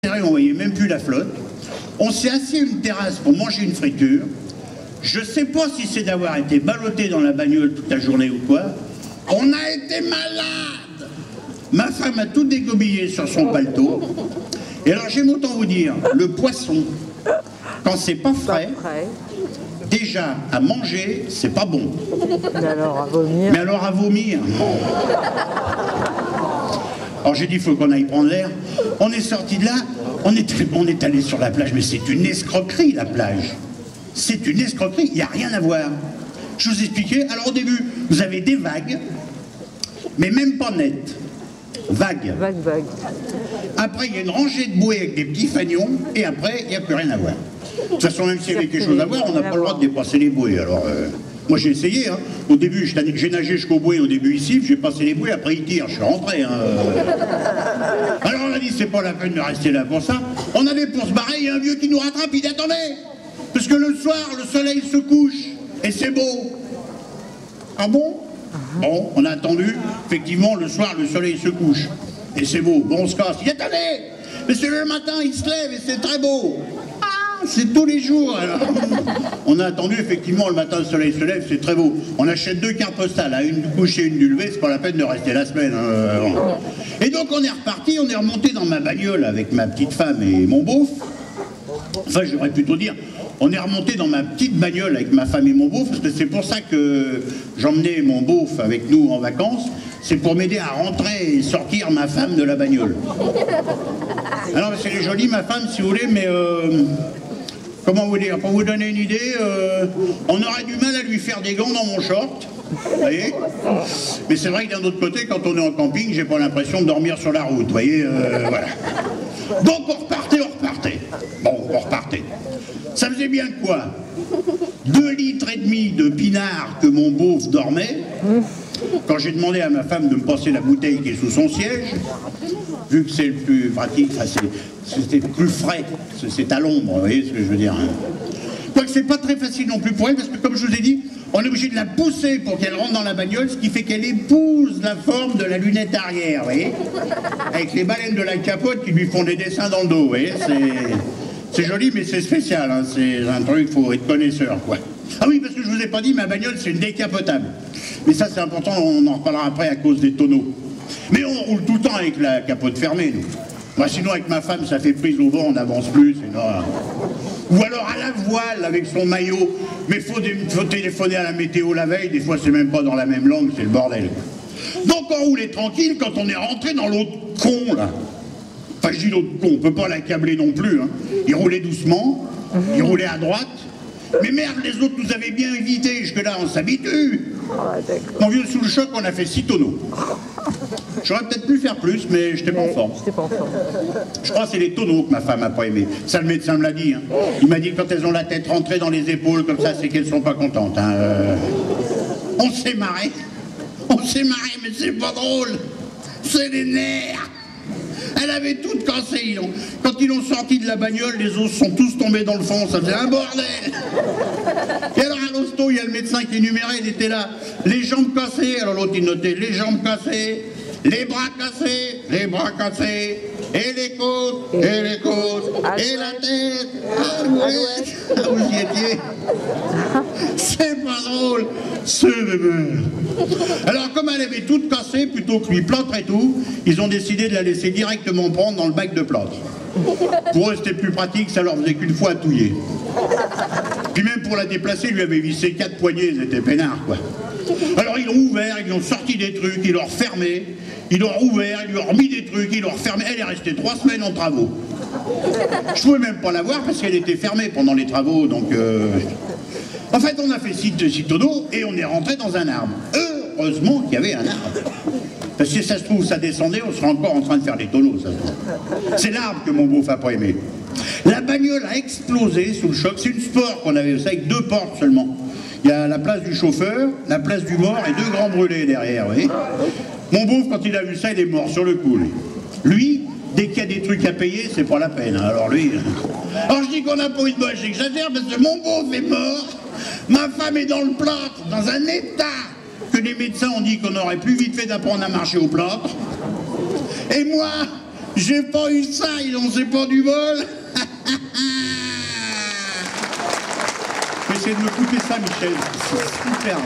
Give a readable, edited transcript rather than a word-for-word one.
On voyait même plus la flotte. On s'est assis à une terrasse pour manger une friture. Je sais pas si c'est d'avoir été ballotté dans la bagnole toute la journée ou quoi. On a été malade. Ma femme a tout dégobillé sur son paletot. Et alors j'aime autant vous dire, le poisson, quand c'est pas frais, déjà à manger, c'est pas bon. Mais alors à vomir. Mais alors à vomir. Alors j'ai dit, il faut qu'on aille prendre l'air. On est sorti de là, on est allé sur la plage, mais c'est une escroquerie la plage. C'est une escroquerie, il n'y a rien à voir. Je vous expliquais, alors au début, vous avez des vagues, mais même pas nettes. Vagues. Vague. Après, il y a une rangée de bouées avec des petits fanions, et après, il n'y a plus rien à voir. De toute façon, même s'il y avait quelque chose à voir, on n'a pas le droit de dépasser les bouées. Alors, moi j'ai essayé, hein. Au début, j'ai nagé jusqu'au bouée au début ici, j'ai passé les bouées, après ils tirent, je suis rentré. Hein. Alors on a dit, c'est pas la peine de rester là pour ça. On avait pour se barrer, il y a un vieux qui nous rattrape, il dit, attendez, parce que le soir, le soleil se couche, et c'est beau. Ah bon? Bon, on a attendu, effectivement, le soir, le soleil se couche, et c'est beau. Bon, on se casse, il dit, attendez, mais c'est le matin, il se lève, et c'est très beau. C'est tous les jours. Alors, on a attendu, effectivement, le matin, le soleil se lève, c'est très beau. On achète 2 cartes postales, hein, une du coucher, une du lever, c'est pas la peine de rester la semaine. Hein. Et donc on est reparti, on est remonté dans ma bagnole avec ma petite femme et mon beauf. Enfin, j'aurais plutôt dire, on est remonté dans ma petite bagnole avec ma femme et mon beauf, parce que c'est pour ça que j'emmenais mon beauf avec nous en vacances, c'est pour m'aider à rentrer et sortir ma femme de la bagnole. Alors, c'est joli, ma femme, si vous voulez, mais... comment vous dire, pour vous donner une idée, on aurait du mal à lui faire des gants dans mon short, vous voyez. Mais c'est vrai que d'un autre côté, quand on est en camping, j'ai pas l'impression de dormir sur la route, vous voyez, voilà. Donc on repartait. Bon, on repartait. Ça faisait bien quoi? 2,5 litres de pinard que mon beauf dormait. Quand j'ai demandé à ma femme de me passer la bouteille qui est sous son siège, vu que c'est le plus pratique, enfin c'était plus frais, c'est à l'ombre, vous voyez ce que je veux dire. Hein. Quoique c'est pas très facile non plus pour elle, parce que comme je vous ai dit, on est obligé de la pousser pour qu'elle rentre dans la bagnole, ce qui fait qu'elle épouse la forme de la lunette arrière, vous voyez, avec les baleines de la capote qui lui font des dessins dans le dos, vous voyez, c'est joli mais c'est spécial, hein. C'est un truc, il faut être connaisseur, quoi. Ah oui, parce que je vous ai pas dit, ma bagnole c'est une décapotable. Mais ça c'est important, on en reparlera après à cause des tonneaux. Mais on roule tout le temps avec la capote fermée, nous. Moi, sinon, avec ma femme, ça fait prise au vent, on n'avance plus. Ou alors à la voile, avec son maillot. Mais il faut téléphoner à la météo la veille. Des fois, c'est même pas dans la même langue, c'est le bordel. Donc, on roulait tranquille quand on est rentré dans l'autre con, là. Enfin, je dis l'autre con, on peut pas l'accabler non plus. Hein. Il roulait doucement, il roulait à droite. Mais merde, les autres nous avaient bien évité, jusque-là, on s'habitue. Mon vieux, sous le choc, on a fait 6 tonneaux. J'aurais peut-être pu faire plus, mais j'étais pas en forme. Je crois que c'est les tonneaux que ma femme n'a pas aimé. Ça, le médecin me l'a dit. Hein. Il m'a dit que quand elles ont la tête rentrée dans les épaules, comme ça, c'est qu'elles sont pas contentes. Hein. On s'est marré. Mais c'est pas drôle. C'est les nerfs. Elle avait tout cassé. Quand ils l'ont sorti de la bagnole, les os sont tous tombés dans le fond. Ça faisait un bordel. Et alors à l'hosto, il y a le médecin qui énumérait, il était là. Les jambes cassées. Alors l'autre, il notait les jambes cassées, les bras cassés, et les côtes, et la tête. Ah, vous y étiez. C'est pas drôle. C'est bébé. Alors comme elle avait toute cassée, plutôt que lui plâtre et tout, ils ont décidé de la laisser directement prendre dans le bac de plâtre. Pour eux c'était plus pratique, ça leur faisait qu'une fois à touiller. Puis même pour la déplacer, ils lui avaient vissé 4 poignées, ils étaient peinards quoi. Alors ils l'ont ouvert, ils lui ont sorti des trucs, ils l'ont refermé, ils l'ont rouvert, ils lui ont remis des trucs, ils l'ont refermé. Elle est restée 3 semaines en travaux. Je pouvais même pas la voir parce qu'elle était fermée pendant les travaux, donc... En fait, on a fait 6 tonneaux et on est rentré dans un arbre. Heureusement qu'il y avait un arbre. Parce que si ça se trouve, ça descendait, on serait encore en train de faire des tonneaux, ça se trouve. C'est l'arbre que mon beauf a pas aimé. La bagnole a explosé sous le choc. C'est une sport qu'on avait, ça, avec 2 portes seulement. Il y a la place du chauffeur, la place du mort et 2 grands brûlés derrière, vous voyez. Mon beauf, quand il a vu ça, il est mort sur le coup, lui. Dès qu'il y a des trucs à payer, c'est pas la peine. Hein. Alors lui... Alors je dis qu'on n'a pas eu de bol, j'exagère, parce que mon beauf est mort, ma femme est dans le plâtre, dans un état que les médecins ont dit qu'on aurait plus vite fait d'apprendre à marcher au plâtre. Et moi, J'ai pas eu ça, c'est pas du vol. Essayez de me couper ça, Michel. C'est super.